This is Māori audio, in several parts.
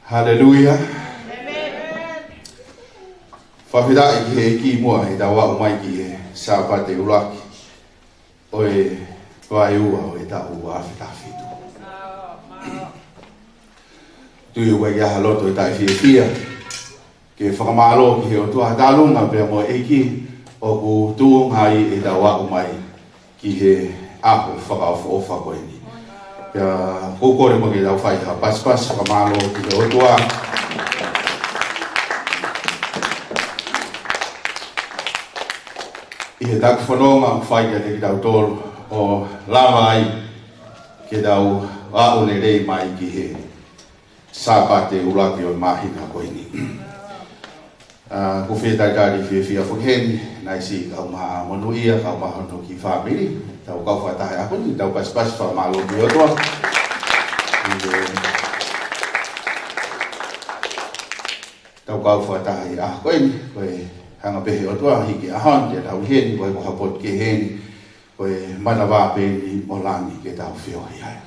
Hallelujah. Whawhira i he ki mua he tawa o mai ki he sāpate uraki. Oe wai ua o e ta ua awhita whitu. Tui ua i aha loto i tai whia. Ke whakamalo ki he o tua talunga pia mo e ki o ku tuunga i e tawa o mai ki he aho whakaofo o whakoe ni. Pia kukore mo ki tau whaiha pas whakamalo ki he o tua. I he tak whanonga whaika te ki tau tolu o lava ai ke tau au ne rei mai ki he sāpate uraki o mahina koe ni. Ko whetai tari whiawhia whakeni, nai si kau maha monu ia, kau maha hono ki whamiri, tau kau whatahe ako ni, tau pas whamalo ki o toa. Tau kau whatahe a koe ni, koe hanga pehe o toa, hiki ahon, te tau heni, koe ko hapot ke heni, koe mana wāpeni mo langi ke tau whiohi ai.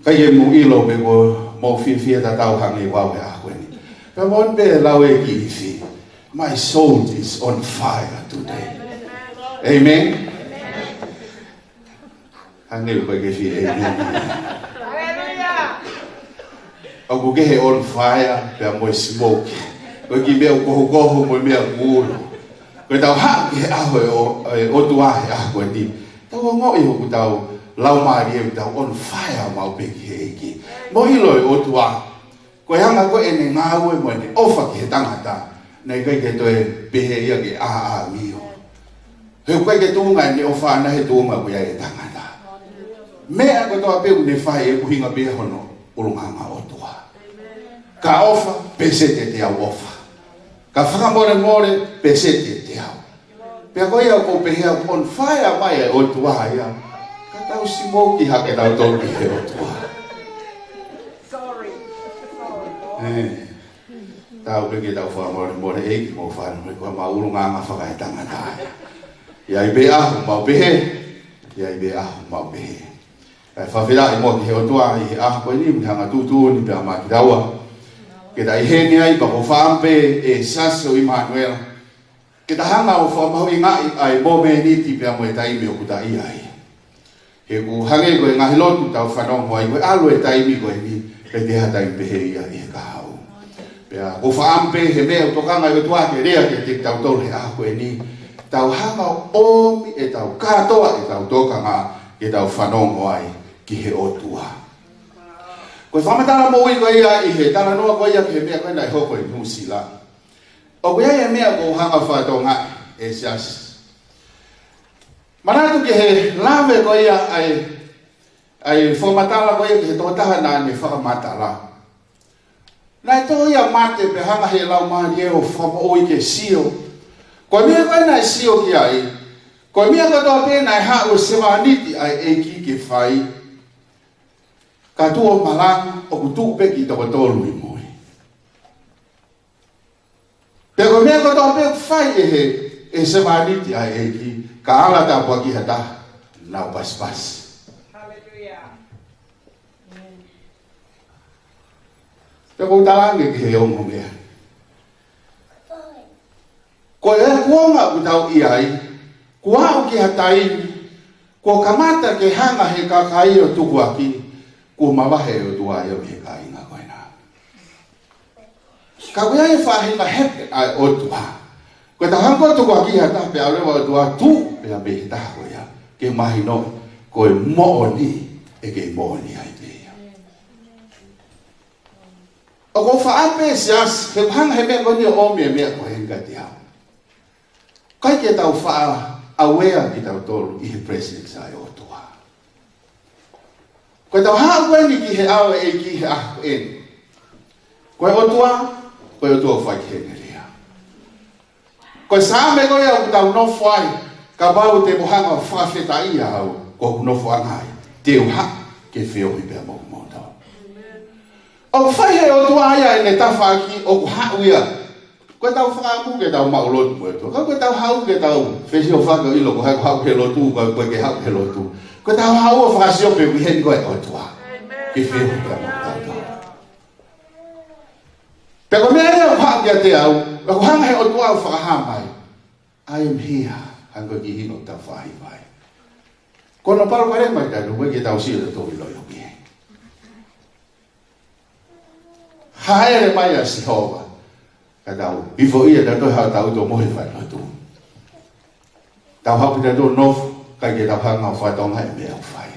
Kai e mu ilo me ko mo whiawhia ta tau hangi wawe a koe ni. Ka mon be lawe ki iwi. My soul is on fire today. Amen. Hangil ko ke fi amen. Hallelujah. Aku ke he on fire pe mo smoke. Ko ki be ko mo me ngulu. Ko tau ha ke o tua he a ko ni. Tau ngo i ko tau lau mari e tau on fire mau pe ki ki. Mo hilo o tua. Ko hanga ko ene ngau e mo ne ofa ki tangata nei kai ke toe pehe ia ke a mio he kai ke tunga ni ofa na he tunga ko ia e tangata me a ko to pe ne fai e kuhinga be hono urunga nga otua ka ofa pesete te ofa ka fanga more pesete te au pe ko ia ko pehe on fire mai otua ia ka tau simoki ha ke tau to ke otua. Tau peke tau wha more eki mo whanu me kua maurunga ngā whakaitanga nā. Iai be ahu mau pehe, iai be ahu mau pehe. Whawhira i mo ki he otua i he ahu koe ni, mi hanga tūtū ni pia mā ki raua. Ke ta i heni ai pa ko whaampe e Saso Immanuel. Ke ta hanga o whamau i ngai ai mo me niti pia mo e taimi o kuta i ai. He ku hange koe ngahi lotu tau whanongo ai koe alo e taimi koe ni. Pe te hata i pehe ia i he kahau. Pea, ko whaampe he mea o tokanga i tua ke rea ke te tau tole a koe ni. Tau hanga omi e tau katoa e tau tokanga e tau whanongo ai ki he otua. Koe whamatara mo i koe ia i he tala noa koe ia ki he mea koe nai hoko i nusi la. O koe ia mea ko hanga whatonga e sias. Manatu ki he lawe koe ia ai whamatala koe ke he totaha nā ne whakamatala. Nai tō ia mate pe hanga he lau maari e o whamaoi ke sio. Koe mea koe nai sio ki ai. Koe mea koe tō pe nai ha o sewaniti ai e ki ke whai. Ka tua malang o kutu peki toko tōru i moi. Pe koe mea koe tō pe whai e sewaniti ai e ki. Ka ala tā pua ki hata nau pas. Pe ko talange ki he ongo mea. Ko e kuonga ku tau i ai, ku au ki hatai, ko kamata ke hanga he kakai o tuku aki, ku mawahe o tua i o he kai nga koe nā. Ka kuia e whahinga hepe ai o tua. Ko ta hanko tuku aki hata pe arewa o tua tu, pe a behe taha koe ia, ke mahi no, ko e mooni, e ke mooni ai pe. O ko whaampe sias, he hanga he mea koni o mea mea ko henga te hau. Kai ke tau wha awea ki tau tolu i he presence ai o tua. Koe tau haa koe ni ki he awa e ki he ako eni. Koe o tua whai ki he nerea. Koe saame koe au tau nofo ai, ka bau te mohanga whawheta ia au, ko nofo angai, te uha ke whiohi pia mo mo tau. O whai he o tua ia e ne tawhaki o ku hau ia. Koe tau whakamu ke tau maulotu mo e tua. Koe tau hau ke tau whesi o whaka ilo ko hau ke lotu, koe ke hau ke lotu. Koe tau hau o whakasio pe kuheni koe o tua. Ke whiohi pia mo tau. Pero me ai ha kia te au, ko hanga he o tua whakahamai. I am here, hanga ki hino ta whahi vai. Kono paro kare mai kai no ke tau si to i loyo ki. Haere mai a si hova. Ka tau, before ia ta to ha tau to mo he vai no tu. Tau ha pita to no kai ke tau hanga fa tong hai me au fai.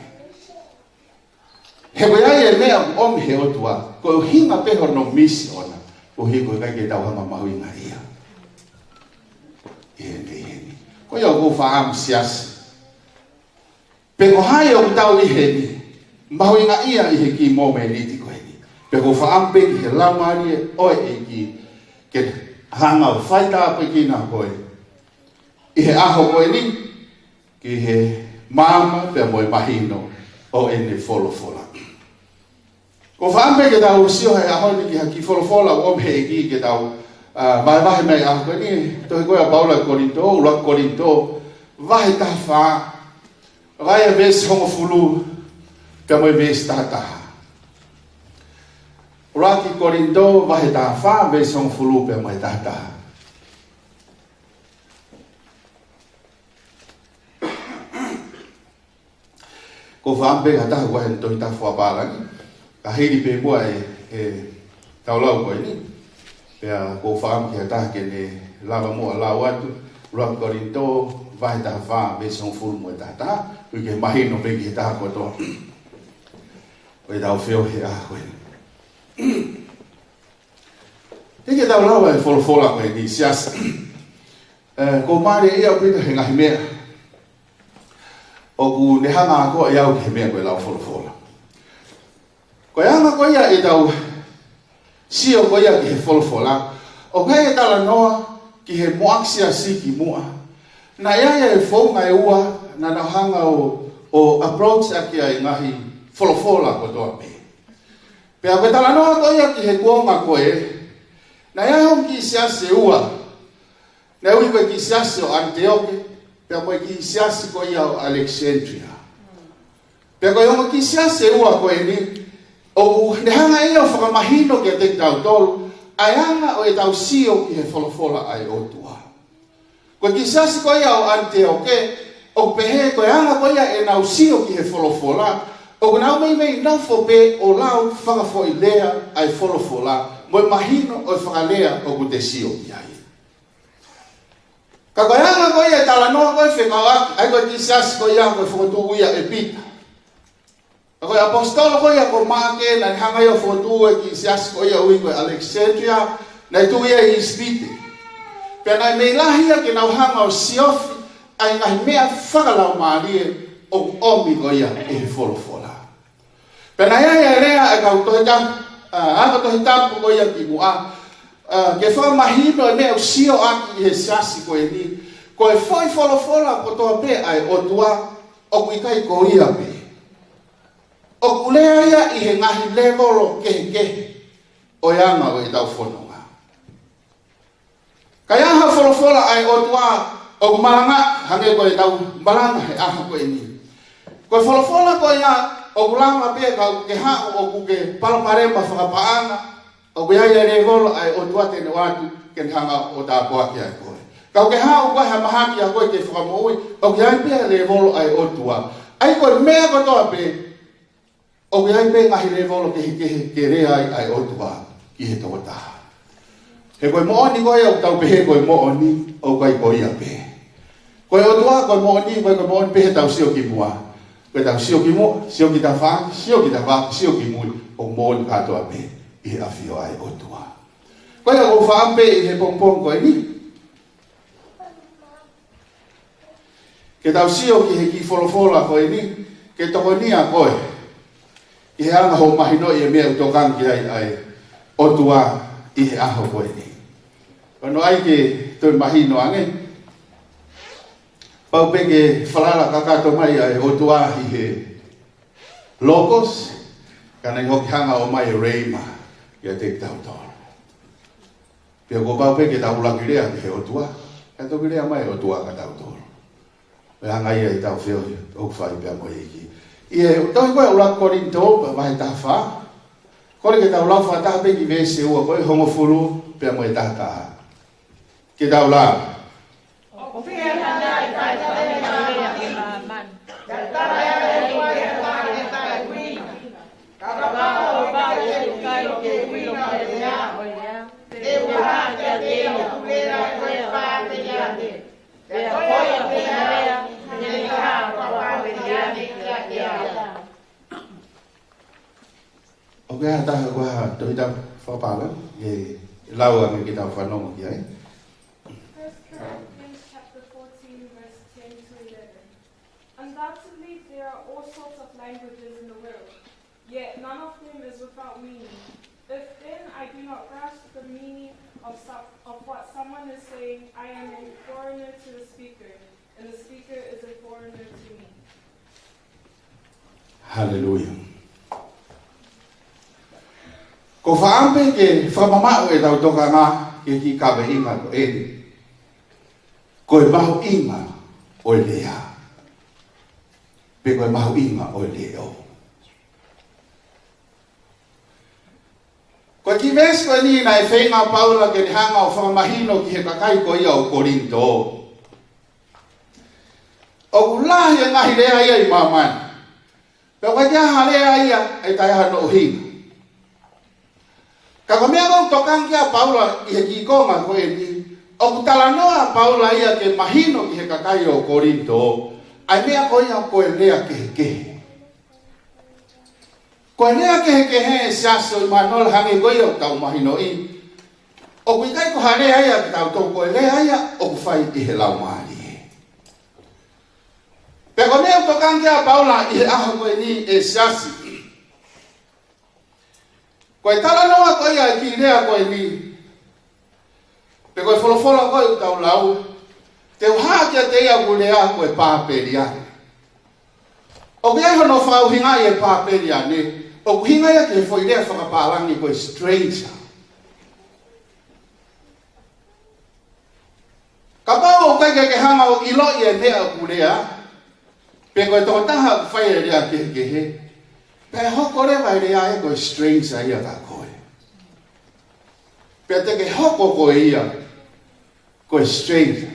He ko ia e mea om he o tua, ko hinga peho no misi ona, ko hi ko kai ke tau hanga mahu inga ia. Heni. Ko ia ko fa am sias. Pe ko hai o tau i heni, mahu inga ia i he ki mo me niti ko heni. Pe ko fa am pe ki he lamari oi e ki ke hanga fai ta pe ki na koe. I he aho koe ni, ki he mama pe mo i mahino o ene folofola. Ko whaampe ke tau sio hei ahoni ki haki folofola o me eki ke tau mai wahe mei aho koe ni, tohi koe a Paula Korinto, ura Korinto, wahe taha wha, wahe a ves hongo fulu, pe mo i ves taha taha. Ura ki Korinto, wahe taha wha, ves hongo fulu, pe mo i taha taha. Ko whaampe ka taha wahe ntohi taha wha pārangi, ka heiri pe mua e taulau koe ni. Pea ko whaam ki hataha ke ne lava mua lau atu, Ura Korinto, wahe taha wha, ves hongo fulu mo i taha taha, ui ke mahino pe ki hataha koe toa. Koe tau whio he aha koe ni. Teke tau lau e wholofola koe ni siasa. Ko maare ia pita he ngahi mea. O ku ne hanga ako e au ke he mea koe lau wholofola. Koe hanga koe ia e tau sio koe ia ki he wholofola. O kai e tala noa ki he moaksia si ki mua. Na ia e whaunga e ua na na hanga o approach a ki ai ngahi wholofola ko toa pe. Pea koe tala noa koe ia ki he kuonga koe. Na ia hong ki siase ua. Na ui koe ki siase o Antioke. Pea koe ki siase koe ia o Alexandria. Pea koe hongo ki siase ua koe ni. O ne hanga ia o whakamahino ki a te tau tolu. Ai hanga o e tau sio ki he wholofola ai o tua. Koe ki siase koe ia o Antioke. O pehe koe hanga koe ia e nau sio ki he wholofola. O nau mei nau fo pe o lau whakafo i lea ai wholofola. Mo mahino o whakalea o ku te sio i ai. Ka koe hanga koe ia tala noa koe whekawaki, ai koe ki siasi koe ia koe whakotu ia e pita. Ka koe apostolo koe ia ko maake, na ni hanga ia whakotu e ki siasi koe ia ui koe Alexandria, na i tu ia i spite. Pea nai mei lahi ia ke nau hanga o siofi, ai ngahi mea whakalau maarie o omi koe ia e he wholofola. Pea nai ia rea e kau tohi tapu, ako tohi tapu koe ia ki mua, ke whamahino e mea usio aki i he siasi koe ni, koe whai wholofola ko toa pe ai o tua, o kui kai ko ia pe. O kulea ia i he ngahi levolo kehe, o ianga o i tau whanonga. Kai aha wholofola ai o tua, o maranga, hange koe tau maranga he aha koe ni. Koe wholofola koe ia, o kulanga pe kau ke hao o kuke palaparema whakapaanga, o kuia ia revolo ai o tua tene watu ke hanga o tā poaki ai koe. Kau ke hao koe ha mahaki a koe ke whakamoui, o kuia ia revolo ai o tua. Ai koe mea kotoa pe, o kuia ia ngahi revolo ke rea ai o tua ki he toko taha. He koe mooni koe au tau pehe koe mooni o koe koe ia pe. Koe o tua koe mooni pehe tau sio ki mua. Koe tau sio ki mua, sio ki ta wha, sio ki mui, o mooni katoa pe. I awhio ai o tua. Koe a ko whaampe i he pongpong koe ni. Ke tau sio ki he ki wholofola koe ni, ke toko ni a koe. I he anga ho mahino i e mea utokan ki ai o tua i he aho koe ni. Kono ai ke toi mahino ange. Pau pe ke whalala kakato mai ai o tua i he logos, kana i hoki hanga o mai reima. Ia te tau tau. Pia ko pau pe ke tau lakirea ki he o tua. Ka tau kirea mai o tua ka tau tau. Pia hanga ia i tau whio o whai pia mo iki. Ia tau koe ura Korinto, vai ta wha. Kore ke tau lau whataha pe ki vese ua, koe hongo furu, pia mo e tahataha. Ke tau lau. O pia hana i tai tai mai a man. Tara ya e tua e tua e tai wina. Kaba o ba e kai ke wina e ya o ya. Te ua te te o kulera koe pa te ya te. Te koe te ya te ka pa te ya te ya. Okay, hata gua tu kita fapala, ye lau ang kita fanong ya. 1 Corinthians chapter 14, verse 10 to 11. Undoubtedly, there are all sorts of languages in the world, yet none of them is without meaning. If then I do not grasp the meaning of what someone is saying, I am a foreigner to the speaker, and the speaker is a foreigner to me. Hallelujah. Ko whaampe ke whamamau e tau toka ngā ke ki kawe inga ko eri. Ko e mahu inga o lea. Pe ko e mahu inga o leo. Ko ki ves ko ni na e whenga Paula ke ni hanga o whamahino ki he kakai ko ia o Korinto. O kulahi e ngahi lea ia i mamani. Pe ko jaha lea ia e tai hano o hinga. Kako mea kong tokang kia Paula i he kikonga ko e ni, o kutala noa Paula ia ke mahino ki he kakai o Korinto, ai mea ko ia ko e lea kehe. Ko e lea kehe e siaso i manol hangi ko ia o tau mahino i, o kuikai ko hanea ia ki tau tau ko e lea ia, o kufai i he lau maali e. Peko mea tokang kia Paula i he aho ko e ni e siasi, koe tala noa koe ia ki rea koe ni. Pe koe wholowhola koe u tau lau. Te uhakia te ia kulea koe pāperi ane. O kia hono whau hinga i e pāperi ane. O kuhinga ia ke whoirea whakapālangi koe stranger. Ka pao o koe ke hanga o ilo i e mea kulea. Pe koe tō taha whai e rea ke he. Pe hoko rewa e rea e koe stranger ia ka koe. Pe te ke hoko koe ia, koe stranger.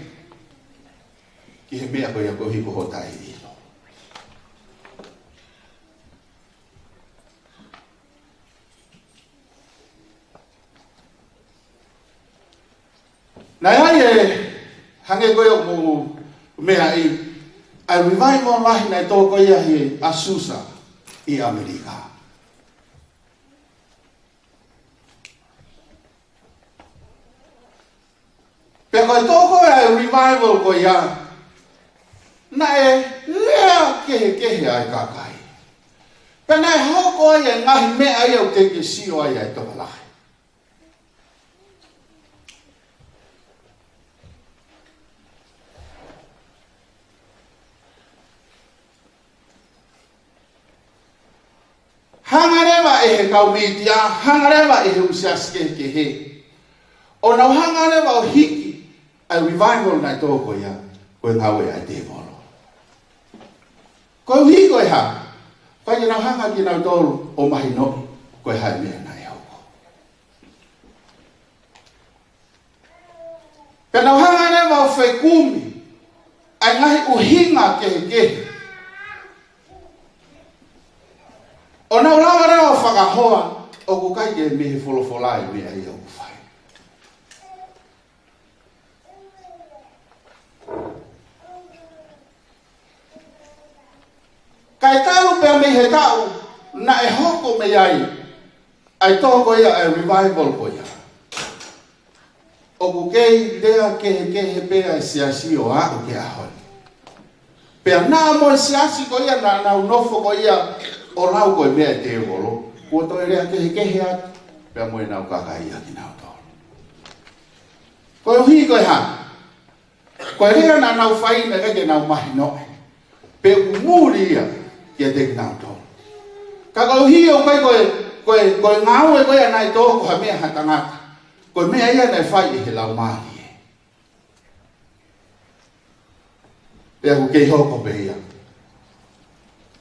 Ki he mea koe ia koe hiko hotai ilo. Nai ai e hange koe o mu mea i, ai revival lahi nai tō koe ia he Azusa i Amerika. Pe koe tōko e revival ko ia, na e lea kehe ai kakai. Pe na e hoko ai e ngahi mea ai au te ke sio ai ai toka lahi. Hangarewa e he kaumitia, hangarewa e he usiaske ke he. O nau hangarewa o hiki, a revival nai tōko ia, koe ngau e ai te moro. Koe uhi koe ha, whai nau hanga ki nau tōru o mahi no, koe hai mea nai hauko. Pe nau hangarewa o whekumi, ai ngahi uhinga kehe. O nau lawa rewa whakahoa, o kukai ke mehe wholowholai mea i au whai. Kai talu pia mehe tau, na e hoko me ai tōko ia e revival ko ia. O kukei lea kehe pia e siasi o ako ke ahon. Pia nā mo siasi ko ia, na nau nofo ko ia, o lau koe mea te wolo, kua toi rea kehe atu, pia moe nau kakai ia ki nau tōru. Koe uhi koe ha, koe rea na nau whaina eke nau mahi noe, pe umuri ia ki a te ki nau tōru. Ka koe uhi o koe ngau e koe anai tōko ha mea hatangata, koe mea ia nei whai i he lau mahi e. Pea ku kei hoko pe ia.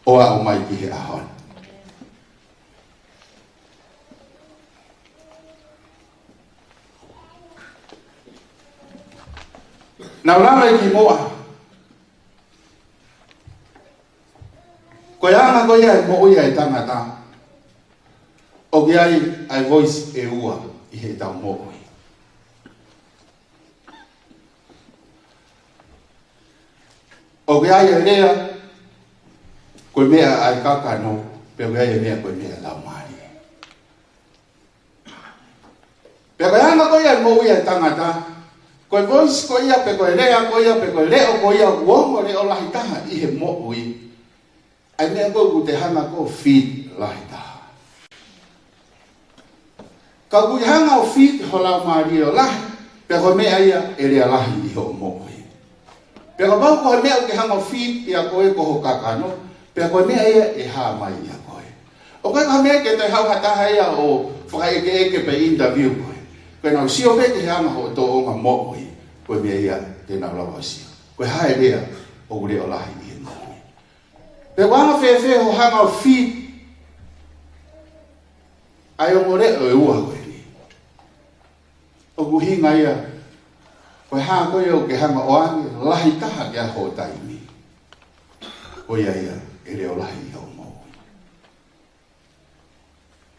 O a o mai ki he ahon. Nau lama ki moa. Ko ia ko ia mo ia tangata. O ia ai voice e ua I he tau mo. O ia lea ko mea ai kakano, pe ia mea ko mea lau mari. Pe ia ko ia mo ia tangata. Ko voice ko ia pe ko lea ko ia pe ko leo ko ia uongo le o lahi taha I he mo ui. Ai mea ko te hanga ko feed lahi taha. Ka kui hanga o feed ho lau mari o lahi, pe ko mea ia e rea lahi I ho mo ui. Pe ko bau ko mea o ke hanga o feed ia koe ko ho kakano, pe ko mea ia e ha mai ia koe. O koe ka mea ke te hau hataha ia o whakaeke eke pe interview koe. Koe nau sio me ke hanga ho to o ngā mo ui, koe mea ia te nau lau sio. Koe hae rea o ure o lahi I he mo ui. Pe wanga whewhe ho hanga o feed, ai o more o e ua koe ni. O kuhinga ia, koe haa koe o ke hanga o ange, lahi taha kia ho taimi. O ia ia, e reo lahi I ho mo ui.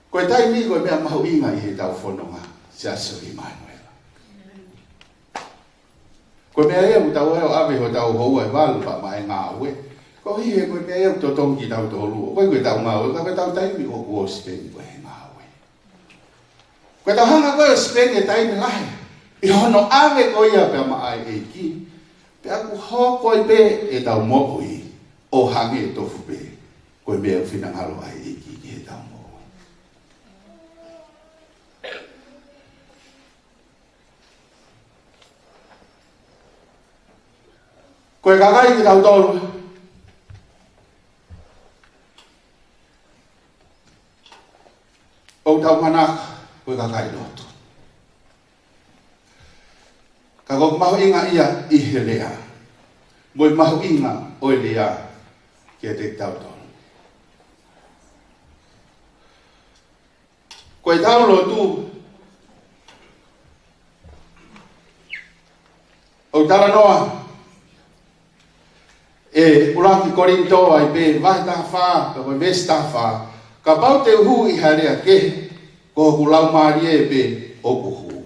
Koe taimi koe mea mahu inga I he tau whanonga, sia so Emmanuel. Koe mea ia u tau eo awe ho tau houa e walu pa mai ngā ue. Ko hi he koe mea ia u to tongi tau to luo. Koe tau ngā ue, koe tau taimi o kuo speni koe he ngā ue. Koe tau hanga koe o speni e taimi lahi. I hono awe koe ia pe maai e ki. Pe aku ho koe pe e tau moku I o hangi e tofu pe. Koe mea u whinangalo ai e ki he tau moku. Koe kakai ki tau tolu. O tau manaka, koe kakai loto. Ka kok mahu inga ia I he lea. Moi mahu inga o e lea kia te tau tolu. Koe tau lotu. O tala noa. E uraki korinto ai pe vai ta fa, ko ves ta fa. Ka pau te hu I harea ke ko ku lau mari e pe o ku hu.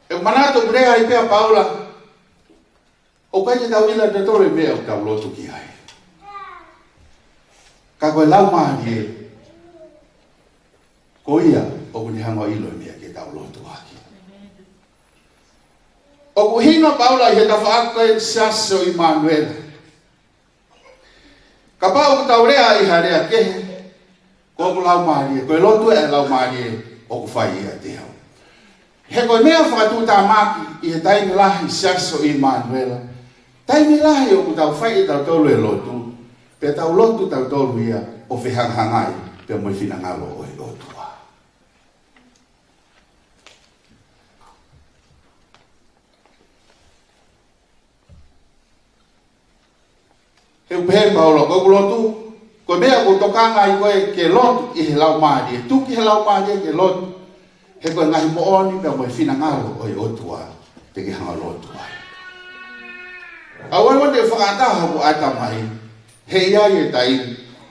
E manato brea I pe a Paula. O kai te tau ila te tore me o tau lotu ki ai. Ka koe lau mari e ko ia o ku ni hango ilo mea ke tau lotu aki. O kuhinga Paula I he tawhaako e saso Emmanuel. Ka pau ku tau rea I harea kehe. Ko ku lau maari e. Koe lotu e lau maari e o ku whai ia te hau. He koe mea whakatu tā maki I he taimi lahi saso Emmanuel. Taimi lahi o ku tau whai e tau tolu e lotu. Pe tau lotu tau tolu ia o whihanghangai. Pe moi whinangalo o e lotu. He upehe Paulo, koe kulotu, koe mea ko tokanga I koe ke lotu I he lau maari. E tuki he lau maari ke lotu. He koe ngahi mooni pia moe whina ngaro o I otua te ke hanga lotu ai. Awai wande whakataha ko atamai, he iai e tai,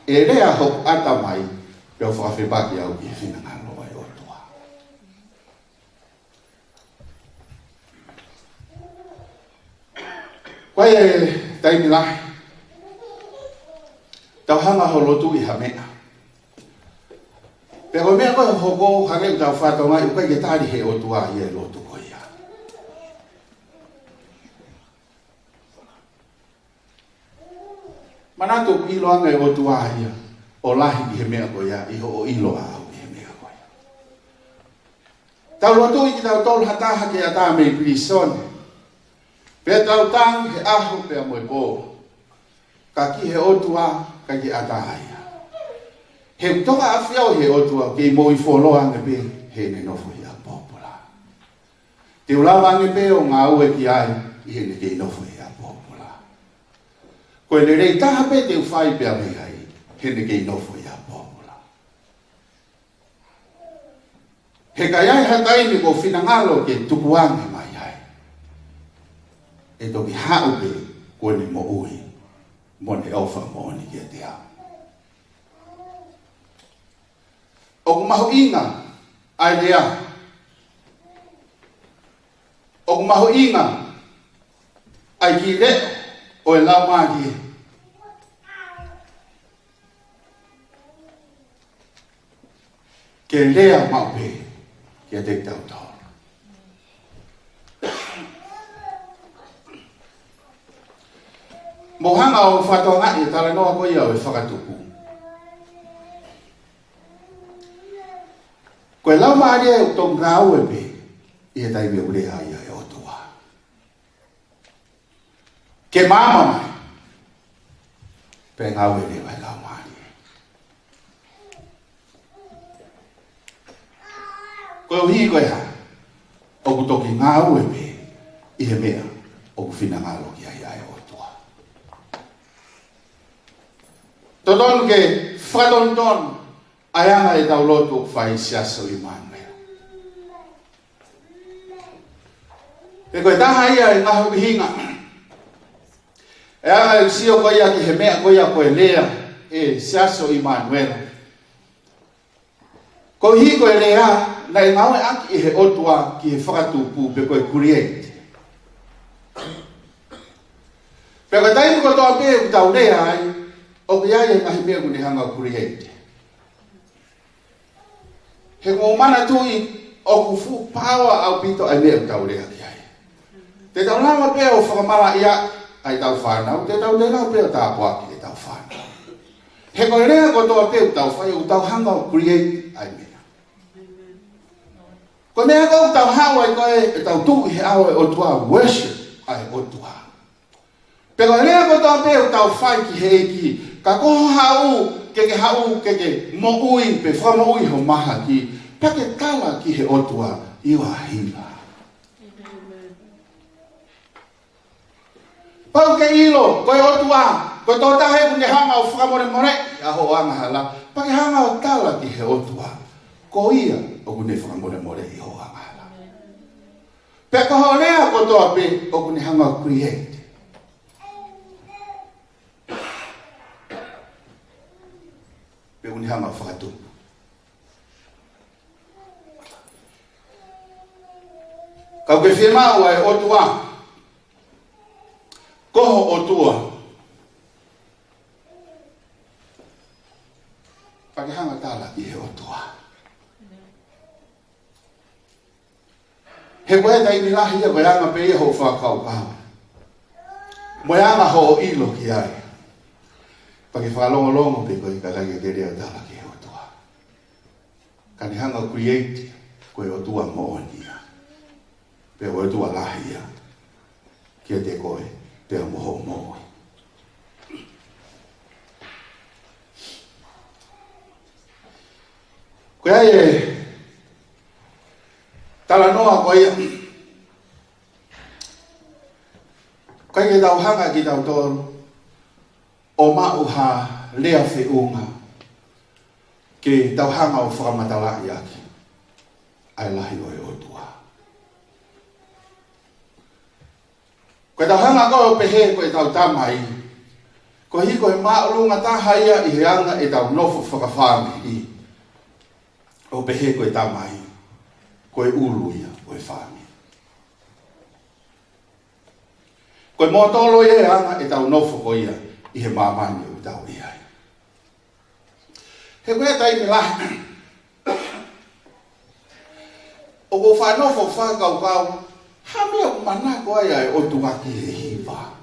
e rea hok atamai, pia whakawhepaki au ki whina ngaro o I otua. Koe e taimi lahi. Tau hanga ho lotu I hamea. Pe koe mea koe hoko hange tau whatonga I koe ke tari he otua I e lotu koe ia. Manato ilo anga e otua ia. O lahi I he mea koe ia. I ho o ilo a au I he mea koe ia. Tau lotu I ki tau tolu hataha ke ata mei prisone. Pe tau tangi he aho pe amoe po. Ka ki he otua ka ki ataia. He toka awhiau he otua ke I mo I wholoa nge pe he ne nofo I a popola. Te ulawa nge pe o ngā ue ki ai I he ne ke nofo I a popola. Koe ne rei taha pe te uwhai pe a mei ai he ne ke nofo I a popola. He kai ai hatai ni ko finangalo ke tukuange mai ai. E toki haupe ko ni mo ui. Mo ne ofa mo ni ke te a. O maho inga ai lea. O maho inga ai ki le o e lau mahi. Ke lea maupe ke te tau tau. Mohanga o whatonga i tala noa koe au e whakatupu. Koe lau maari e o tō ngāu e pe i e taimi o rea ia e o tua. Ke māma mai pe ngāu e rewa e lau maari. Koe uhi koe ha o kutoki ngāu e pe i he mea o kuwhina ngālo ki ai ai o tua. Totonu ke whatonton ayanga e tau lotu whai siaso i Manuel. E koe taha ia e ngahu mihinga. E anga e sio koe ia ki he mea koe ia koe lea e siaso i Manuel. Ko hi koe lea na e ngau e aki i he otua ki he whakatupu pe koe create. Pe koe taimu ko toa pe u tau lea ai o ke ai e ngahi mea kune hanga create. He ngō mana tui o kufu pawa au pito ai mea tau rea ki ai. Te tau nama pea o whakamara ia ai tau whanau, te tau rea pea o tāpua ki te tau whanau. He koe rea ko toa pea o tau whai o tau hanga o create ai mea. Ko mea ko tau hao ai koe e tau tuku he au e o tua worship ai o tua. Pe koe rea ko toa pea o tau whai ki he ki, ka koho hau ke mo ui pe wha mo ui ho maha ki pake tala ki he otua iwa hina. Pau ke ilo, koe otua, koe tō tahe kune hanga o whakamore more, a ho anga hala, pake hanga o tala ki he otua, ko ia o kune whakamore more i ho anga hala. Pe koho lea ko toa pe o kune hanga o create. Pe kune hanga o whakatupu. Kau ke whimau ai otua. Koho otua. Pakihanga tala ki he otua. He koe tai ni lahi ia koe anga pe ia ho whakau kau. Moe anga ho ilo ki ai. Paki whakalongo pe koe ka lagi ke rea tala ki he otua. Kani hanga create koe otua mo onia. Pe o tua lahia kia te koe pe moho moi. Koe ai e tala noa koe ia koe ke tau hanga ki tau tōru o mauha lea whiunga ke tau hanga o whakamatala i aki ai lahi o e o tua. Koe tau hanga koe o pehe koe tau tamai. Ko hi koe maurunga tahaia i he anga e tau nofo whakawhame i. O pehe koe tamai. Koe uruia koe whame. Koe motolo i he anga e tau nofo koe ia i he mamani o tau i ai. He koe tai me lahi. O ko whanofo whakau kau. Hame o mana koe ai o tuaki he hiva.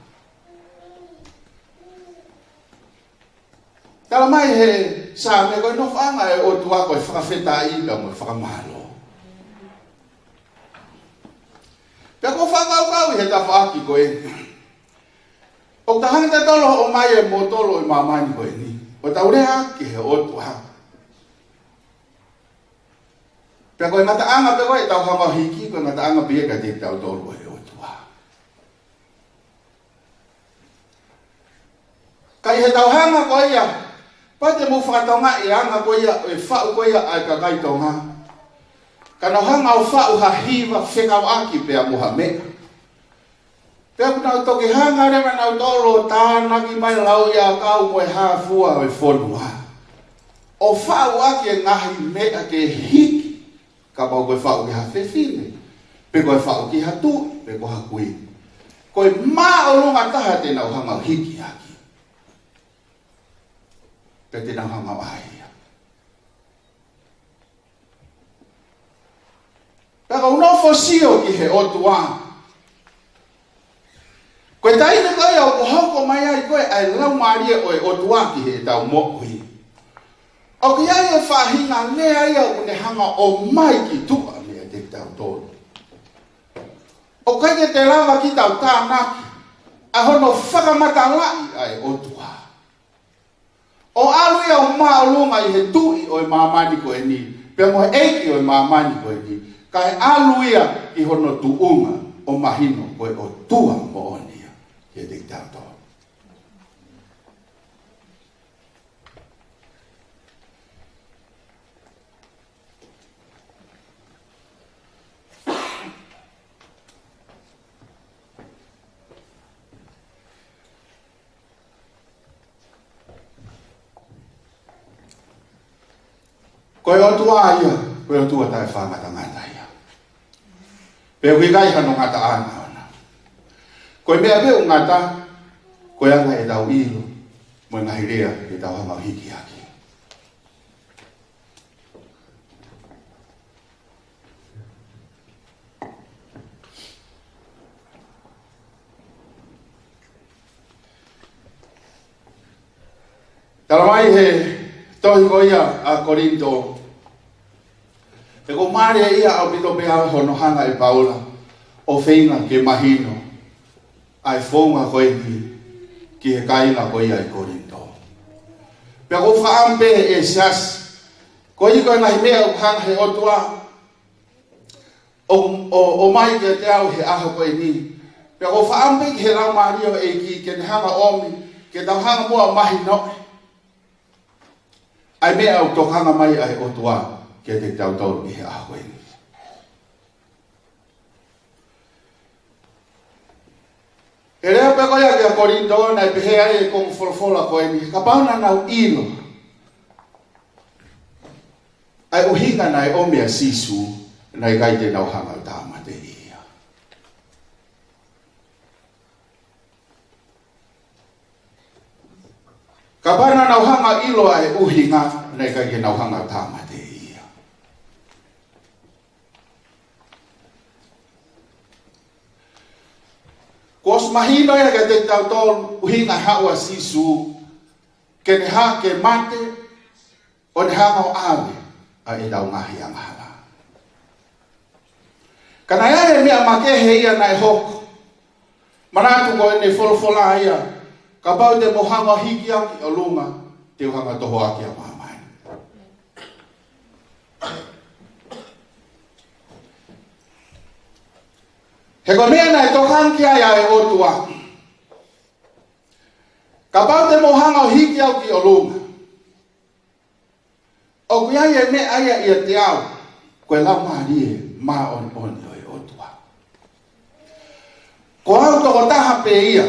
Tala mai he sa me koe no whanga e o tuako e whakawheta i ka mo e whakamalo. Pea ko whakau kau i he ta whaaki koe. O tahang te tolo o mai e mo tolo i mamani koe ni. O taurea ki he o tuaka. Pea koe ngata anga pe koe tau hanga hiki, koe ngata anga pe ka te tau tolu e o tua. Kai he tau hanga koe ia, pa te mu whakatonga i anga koe ia, e whau koe ia ai ka kai tonga. Kana hanga o whau ha hiwa whengau aki pia Muhammad. Pia kuna toki hanga rema na utoro tānaki mai lau ia kau moe hāfua o whonua. O whau aki e ngahi mea ke hiki ka pau koe whau ki ha whewhine. Pe koe whau ki ha tu, pe koe ha kui. Koe maa o runga taha tēnau hanga o hiki aki. Pe tēnau hanga o ahia. Peka unofo sio ki he otua. Koe taine koe au kohoko mai ai koe ai lau maria o e otua ki he tau mokui. O ki ai e whahinga ne ai au ne hanga o mai ki tua mea te tau tōru. O kai ke te lava ki tau tānaki, a hono whakamata lai ai otua. O alu ia o maolunga i he tui o e mamani ko e ni, pia mo he eiki o e mamani ko e ni, ka he alu ia i hono tuunga o mahino ko e o tua mo onia, i e te tau tōru. Koe o tua ia, koe o tua tae whangata ngata ia. Pea kui kai hano ngata ana ona. Koe mea peo ngata, koe anga e tau ilo, moe ngahi rea e tau hanga hiki aki. Talamai he tohi ko ia a Korinto. E ko mare ia au pito pea hono hanga e Paula. O whenga ke mahino. Ai whonga koe ni ki he kainga ko ia e Korinto. Pea ko whaampe e sias. Ko i koe nahi mea o hanga he otua. O mai ke te au he aha koe ni. Pea ko whaampe ki he rau mario e ki ke ne hanga omi. Ke tau hanga mua mahi noe. Ai mea au tokanga mai ai o tua kia te tau tau i he ahoi. E rea pe koia kia Korinto na i pehe ai e kong folfola koe ni. Ka pauna nau ilo. Ai uhinga na i omea sisu na i kai te nau hanga tāma te ia. Ka pauna nau hanga ilo ai uhinga na i kai te nau hanga tāma te ia. Kos mahino ia ka te tau tol uhinga haua sisu ke ne ha ke mate o ne hanga o awe a e tau ngahi ang hala. Kana ia e mea makehe ia nai hoko. Manatu ko e ne folfola ia. Ka pau te mohanga hiki aki o lunga te uhanga toho aki a mamai. He ko mea nai tokanki ai e otua. Ka pau te mohanga hiki aki o lunga. O kui ai e me aia ia te au, koe lau maarie maa on o e otua. Ko au toko taha pe ia,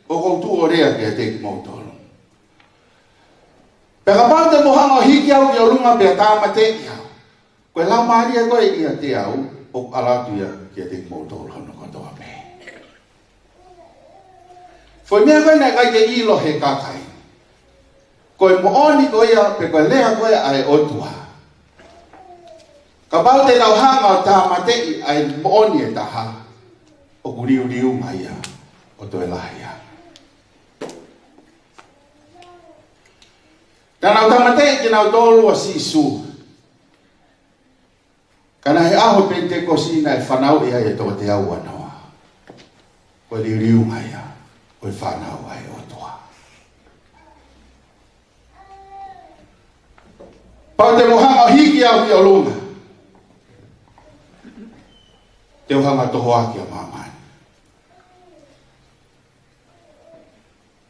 o koutu o rea ke te mautoro. Peka pau te mohanga hiki au ki o lunga pe tāma te ia. Koe lau maarie koe ia te au, o alatu ia ke te mautoro hono kotoa pe. Foi mea koe nei kai te ilo he kakai. Koe mooni koe ia, pe koe lea koe ai otua. Ka pau te lau hanga o tāma te i ai mooni e taha, o kuriu riu mai ia, o toe lahi ia. Tanau tamatei ki nau tolu a sisu. Kana he aho Pentekosina e whanau ia e tō te au anoa. Koe riu mai ia, koe whanau ai otua. Pau te mohanga hiki au ki o lunga. Te uhanga toho aki a mamai.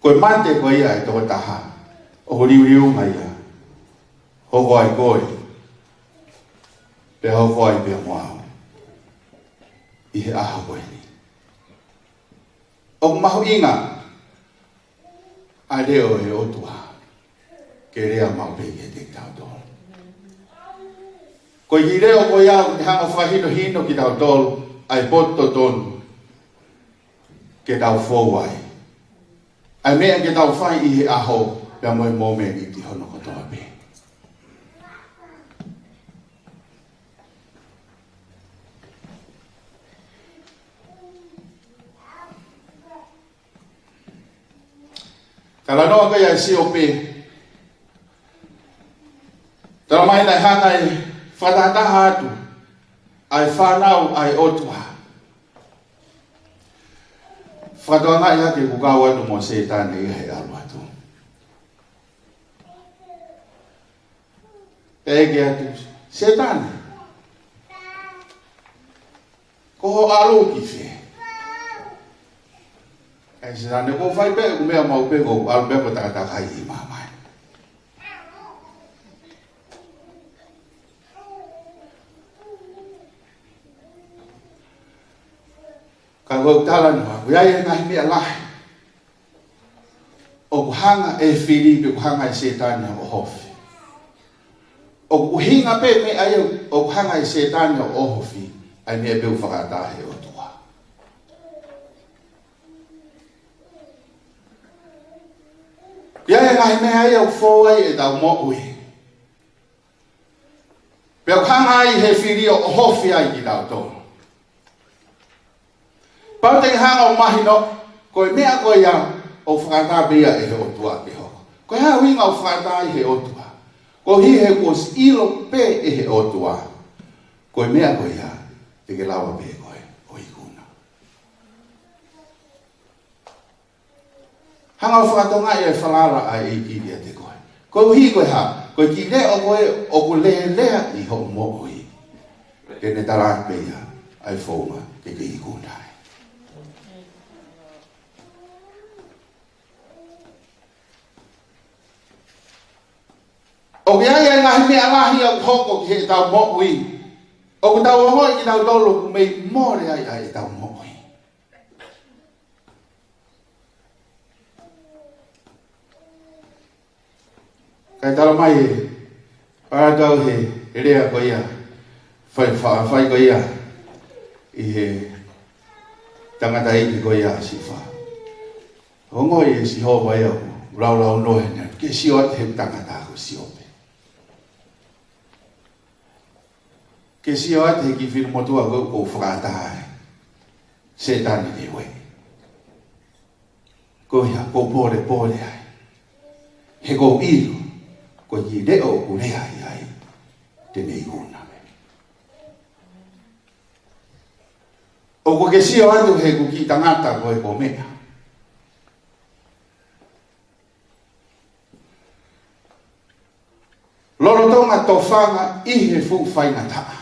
Koe mate koe ia e tō taha. O riu mai ia. Hoko ai koe. pe ho foi pe moa I he aha koe ni o mahu inga a reo e otua ke rea mau pe ke te tau tolu ko I reo ko iau ni hanga whahino hino ki tau tolu ai poto tonu ke tau fōwai ai mea ke tau whai I he aho pe moe mōme ni ti hono kotoa pe Kala noa kai ai si ope. Tara mai nai hanga I whatataha atu. Ai whanau ai otua. Whatoa ngai hake kukau atu mo setane I he alu atu. Ege atu. Setane. Koho alu ki whe. Ai setane ko whai pe ku mea mau pe ko alu pe ko takataka I mamai. Ka ko tala no ku ia ngai mea lahi. O ku hanga e Filipe ku hanga I setane o hofi. O ku hinga pe me ai o ku hanga I setane o hofi. Ai me pe u whakatahe o tua. Ia e ngai mea ai au fōai e tau mo'ui. Pea ku hanga ai he whiri o hofi ai ki tau tōru. Pau te hanga o mahino, koe mea koe ia o whakata bea e he otua te hoko. Koe hea winga o whakata I he otua. Ko hi he kos ilo pe e he otua. Koe mea koe ia te ke lawa pe koe o ikuna. Hanga o whakatonga I e whalara ai I ki ria te koe. Koe hi koe ha, koe ki le o koe o ko lea lea I ho mo oi. Tene tarak pe ia ai whaunga te ke ikuna. O kia ia ngahi mea lahi au hoko ki he tau mo'ui. O ku tau hoi ki tau tolo ku mei more ai ai tau mo'ui. Kai talo mai e, para tau he rea ko ia, whai ko ia, I he tangata iki ko ia si wha. Hongo I si ho vai au, rau noe nea, ke si o te he tangata ko si ope. Ke si o ate ki whiru motua ko whakataha setani te we. Ko ia, ko pore ai. He ko iru, ko I reo ku rea ai, te nei kuna me. O ko ke si o atu he ku ki tangata ko e ko mea. Loro tonga tofanga I he fu whainga taa.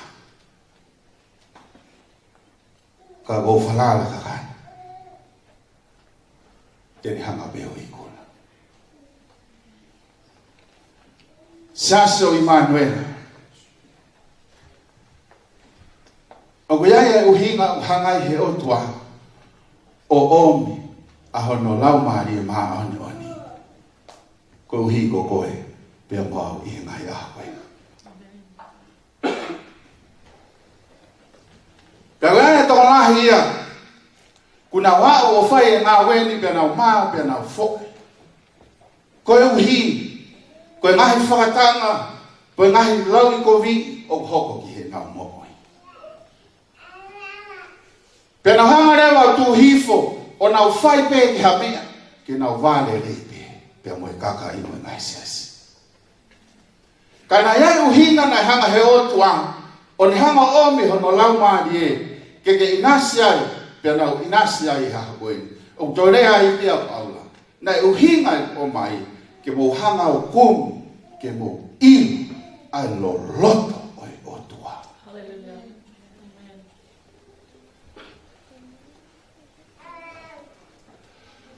Ka go falala ka kan. Tene hanga beo I kuna. Saso Immanuela. O kuia uhinga hanga I he otua. O omi ahono lau maari maa oni oni. Ko uhi ko koe. Pea mau I ngai ahoi. Pea wea toko lahi ia. Kuna wao o whai e ngā weni pea nau maa pea nau whoke. Koe uhi. Koe ngahi whakatanga. Koe ngahi lau I ko vi o hoko ki he ngau mokoi. Pea nau hanga rewa tu hifo o nau whai pe ki ha mea. Ke nau vale reipe. Pea moe kaka I moe ngai siasi. Kana iai uhinga na hanga he otua, o ni hanga omi hono lau maari e, ke inasi ai, pia nau inasi ai haha koeni. O torea I pia paula, na uhinga o mai, ke mo hanga o kumu, ke mo ilu, ai lo loto o e otua. Hallelujah.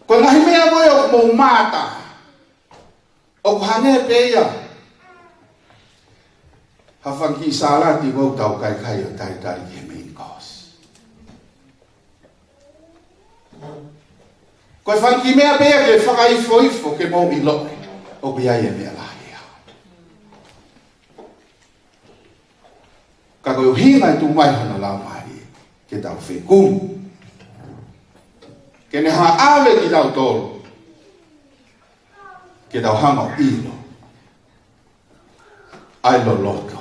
Ko ngahi mea moe o mo mata, o kuhange peia, Hawhanki salati wau tau kai kai o tai tari ki he main course. Koe whanki mea bea ke whakaifo ke mō i loe o bea ia mea lahi au. Ka koe uhinga i tu mai hana lau mahi ke tau whekumu. Ke ne ha awe ki tau tolu. Ke tau hanga o ilo. Ai lo loto.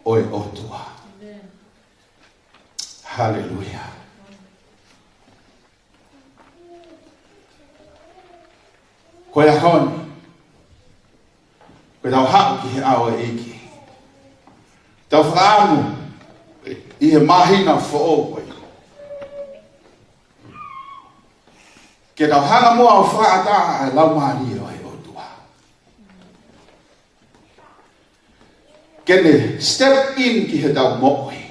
Oi otua. Hallelujah. Koe a honi. Koe tau hau ki he awa eki. Tau whaamu i he mahina fo koe. Ke tau hanga mua o whaata a lau maari o he otua. Kene step in ki he tau mo'oi.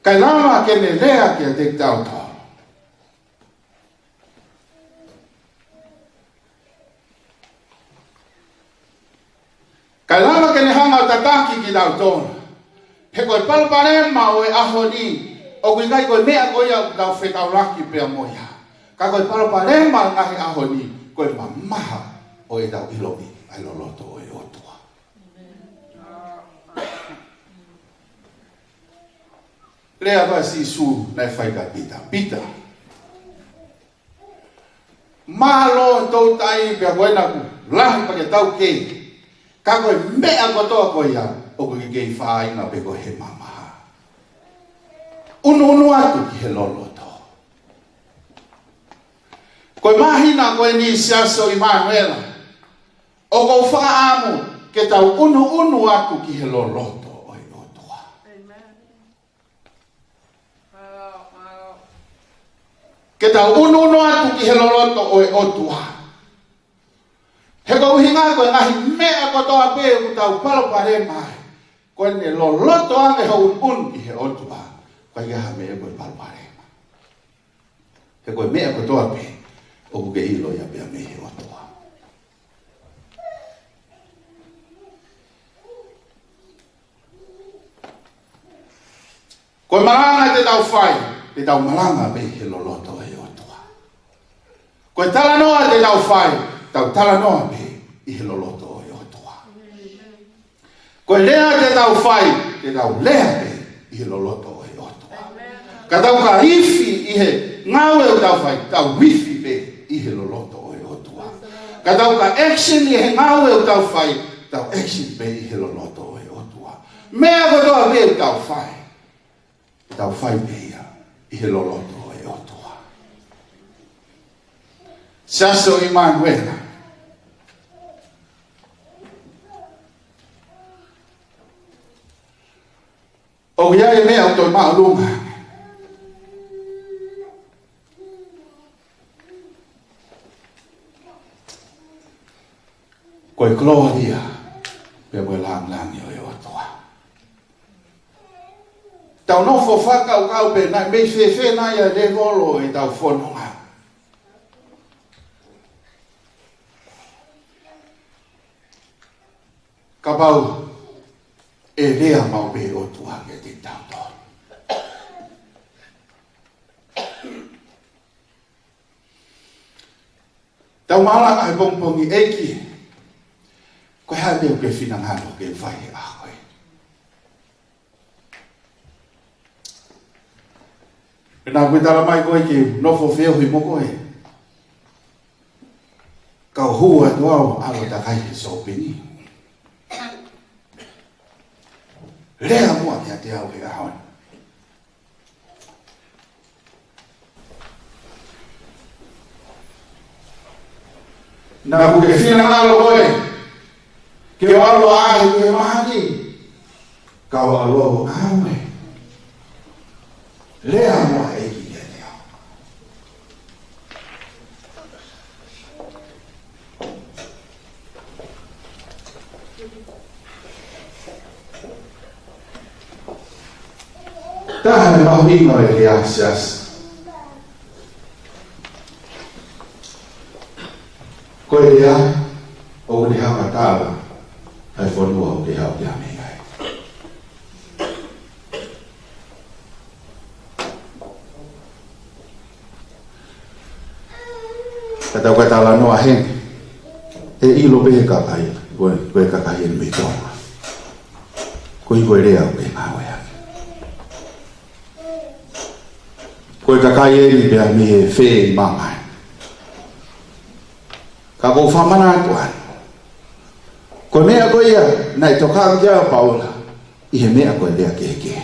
Kai lama kene rea ki a te tau tau. Kai lama kene hanga o tataki ki tau tona. He koe palparema o e aho ni. O kui kai koe mea koe au tau whetau raki pia moia. Ka koe palparema ngahi aho ni. Koe mamaha o e tau ilomi. Ai loloto o e otua. Lea koe si su nai whaika pita. Pita. Malo tau tai pia koe naku. Lahi pake tau kei. Ka koe mea kotoa koe ia. O koe kei whainga pe koe he mamaha. Unu atu ki he loloto. Koe mahina koe ni siaso Immanuela. O kou whaamu ke tau unu atu ki he loloto o i otua. Ke tau unu atu ki he loloto o i otua. He kou hinga koe ngahi mea kotoa pe ku tau palo pare mai. Koe ne loloto ange hau ki he otua. Koe ia me e koe palparema. He koe mea koe toa pe, o kuke ilo ia pia me he otua. Koe maranga te tau whai, te tau maranga me he loloto e otua. Koe tala noa te tau whai, tau tala noa me i he loloto e otua. Koe lea te tau whai, te tau lea me i he loloto e otua. Ka tau ka rifi i he ngau e tau whai, tau rifi pe i he loloto o e otua. Ka tau ka action i he ngau e tau whai, tau action pe i he loloto o e otua. Mea kotoa pe tau whai, tau whai pe ia i he loloto o e otua. Siaso Immanuela. O ia e mea o toi maa lunga. Koe Claudia, pe koe lang o e otua. Tau nofo whakau kau pe nai, mei whewhe nai a le volo e tau whanonga. Ka pau, e rea mau pe otua ke te tau ton. Tau malanga e pongpongi eki, koe hae meo ke whinangano ke whai a koe. E nā koe tala mai koe ke nofo wheohi mo koe. Kau hua tu au alo ta kai ke sopini. Lea mua kia te au ke ahon. Nā koe ke whinangano koe. Ke alo ahe ke mahani. Kau alo awe. Lea mua eki ke te au. Tähän me mahu innoille asiassa. Koe ia, ouli hanga täällä. Kata kata la no ahen. E ilo be ka kai. Koe ka kai en me tonga. Koe rea o ke ngawe ake. Koe ka kai e ni me e fe i mamai. Ka kou whamana atuan. Koe mea koe ia, nai toka kia Paula. I he mea koe lea ke.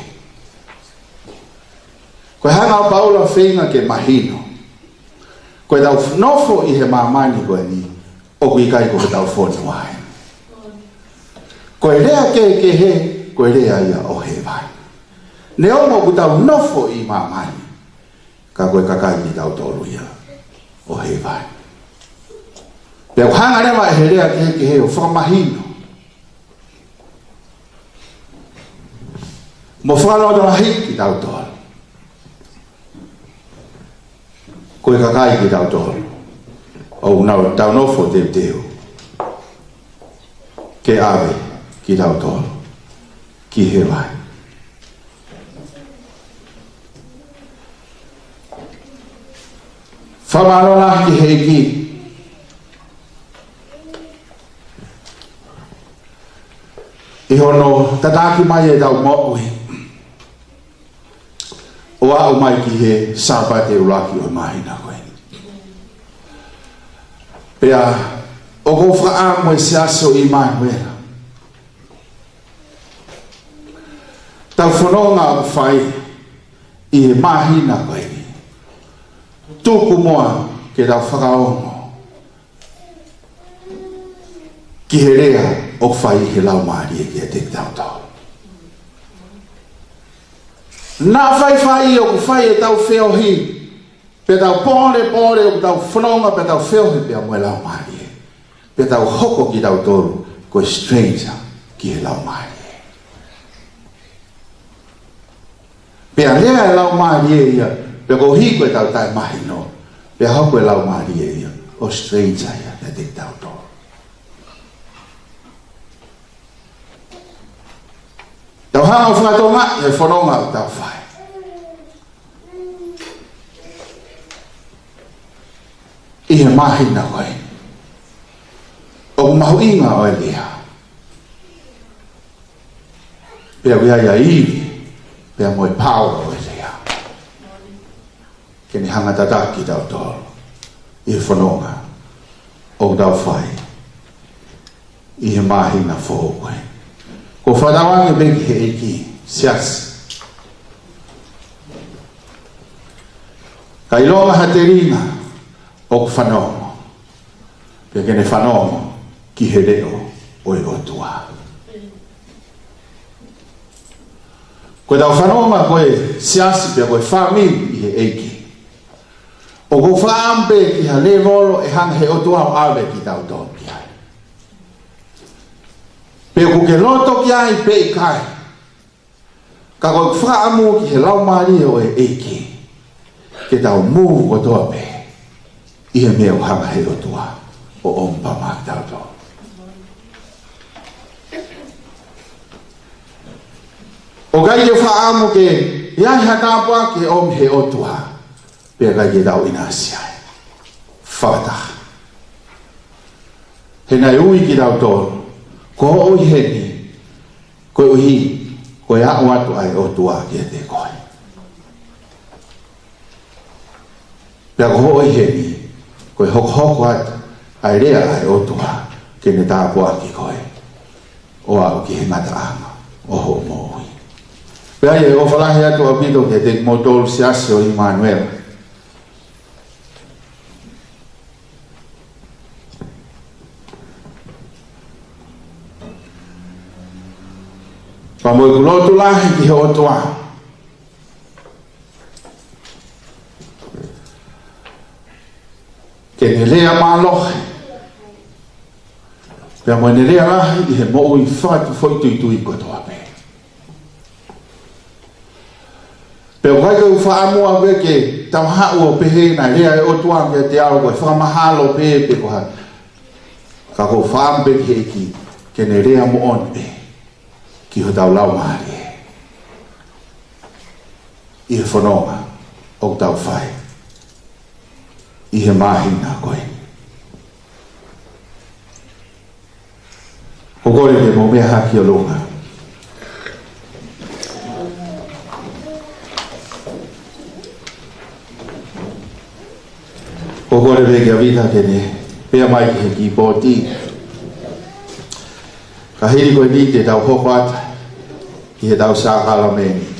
Koe hanga o Paula whenga ke mahino. Koe tau nofo i he mamani koe ni. O kui kai koe tau whonu ai. Koe lea ke he, koe lea ia o he vai. Ne omo ku tau nofo i mamani. Ka koe kakai ni tau tolu ia o he vai. Pea hanga rewa e he lea ke he o whamahino. Mo whaloa na hiki tau tolu. Koe kakai ki tau tolu. O nau tau nofo te teo. Ke awe ki tau tolu. Ki he vai. Whamarona ki he ki. I hono tataki mai e tau mo'ui. O au mai ki he sabate uraki o mai na koe. Pea, o ko wha mo e siaso i mai wera. Tau whanonga o whai i he mahi na koe. Tuku moa ke tau whakaongo. Ki he rea o whai he lau maari e ki a te tau tau. Nā whai o ku whai e tau wheo hi. Pe tau pōre o tau whanonga pe tau wheo hi pia moe lau maari e. Pe tau hoko ki tau toru koe stranger ki he lau maari e. Pea lea e lau maari e ia. Pe ko hi koe tau tai mahi no. Pe hoko e lau maari e ia. O stranger ia pe te tau toru. Tau hanga o whakatonga, e whanonga o tau whai. I he mahi na koe. O mahu inga o e lea. Pea wea ia iwi, pea moe pāua o e lea. Kene hanga tataki tau tōru. I he whanonga o tau whai. I he mahi na whoo koe. Ko whanawangi beki he eki, siasi. Ka ilonga haterina o ku whanongo. Pea kene whanongo ki he reo o e otua. Koe tau whanonga koe siasi pea koe whamiri i he eki. O ko whaampe ki ha le volo e hanga he otua o awe ki tau tōki ai. Pe ko ke loto ki ai pe i kai. Ka koe whaamu ki he lau maari o e eki. Ke tau mū o toa pe. I he mea o hanga he o tua. O ompa mak tau to. O gai e whaamu ke iai hatapua ke om he o tua. Pe gai e tau ina siai. Whakataha. He nai ui ki tau tōru. Ko oi heni, koe uhi, koe au atu ai o tua ki te koe. Pea ko oi heni, koe hoko atu, ai rea ai o tua, ke ne tāpua ki koe. O au ki he ngata anga, o ho moui. Pea e o whalahi atu a pito ke te motolu si ase o Immanuel. Pa moe kulotu lahi ki he otua. Ke ne lea mālohe. Pea moe ne lea lahi i he mo'u i whatu whoitu i tui kotoa pe. Pea kai kau whaamua pe ke tau hau o pehe na lea e otua ke te ao koe whamahalo pe koha. Ka kou whaam pe ki eki ke ne lea mo on pe. Ki ho tau lau maari e. I he whanonga o tau whai. I he mahi nā koe. Pokore ke mo me haki o longa. Pokore ke avita ke ne pe mai ki boti. Kahiri ko ni te tau hokwat ki he tau sa kala me.